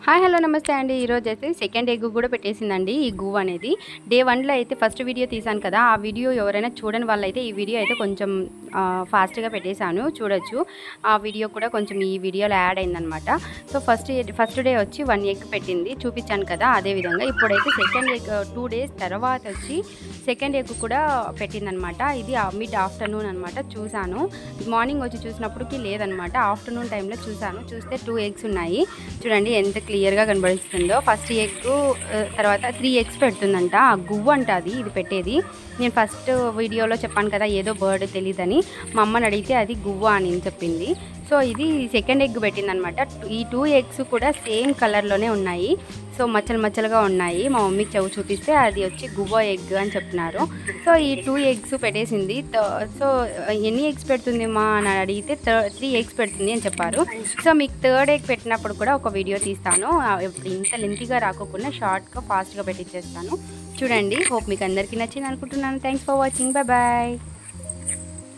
Hi hello నమస్తే అండి. ఈరోజు అయితే సెకండ్ ఎగ్ కూడా పెట్టేసిందండి ఈ గువ్వ అనేది. డే 1లో అయితే ఫస్ట్ వీడియో తీసాను కదా, ఆ వీడియో ఎవరైనా చూడని వాళ్ళైతే ఈ వీడియో అయితే కొంచెం ఫాస్ట్గా పెట్టేశాను, చూడొచ్చు. ఆ వీడియో కూడా కొంచెం ఈ వీడియోలో యాడ్ అయిందనమాట. సో ఫస్ట్ డే వచ్చి 1 ఎగ్ పెట్టింది, చూపించాను కదా. అదేవిధంగా ఇప్పుడైతే సెకండ్ ఎగ్ 2 డేస్ తర్వాత వచ్చి సెకండ్ ఎగ్ కూడా పెట్టిందనమాట. ఇది మిడ్ ఆఫ్టర్నూన్ అనమాట. చూశాను, మార్నింగ్ వచ్చి చూసినప్పటికీ లేదనమాట. ఆఫ్టర్నూన్ టైంలో చూస్తే 2 ఎగ్స్ ఉన్నాయి. చూడండి ఎంత క్లియర్గా కనబడుతుందో. ఫస్ట్ ఎగ్ తర్వాత 3 ఎగ్స్ పెడుతుందంట. ఆ గువ్వ అంట అది, ఇది పెట్టేది. నేను ఫస్ట్ వీడియోలో చెప్పాను కదా ఏదో బర్డ్ తెలియదని, మా అమ్మని అడిగితే అది గువ్వ అని చెప్పింది. సో ఇది సెకండ్ ఎగ్ పెట్టిందనమాట. ఈ 2 ఎగ్స్ కూడా సేమ్ కలర్లోనే ఉన్నాయి. సో మచ్చలుగా ఉన్నాయి. మా మమ్మీకి చూపిస్తే అది వచ్చి గువ్వ ఎగ్ అని చెప్తున్నారు. సో ఈ 2 ఎగ్స్ పెట్టేసింది. సో ఎన్ని ఎగ్స్ పెడుతుంది మా అని అడిగితే 3 ఎగ్స్ పెడుతుంది అని చెప్పారు. సో మీకు థర్డ్ ఎగ్ పెట్టినప్పుడు కూడా ఒక వీడియో తీస్తాను. ఇంత లెంతీగా రాకోకుండా షార్ట్గా ఫాస్ట్గా పెట్టించేస్తాను. చూడండి. హోప్ మీకు అందరికీ నచ్చింది అనుకుంటున్నాను. Thanks for watching. Bye bye.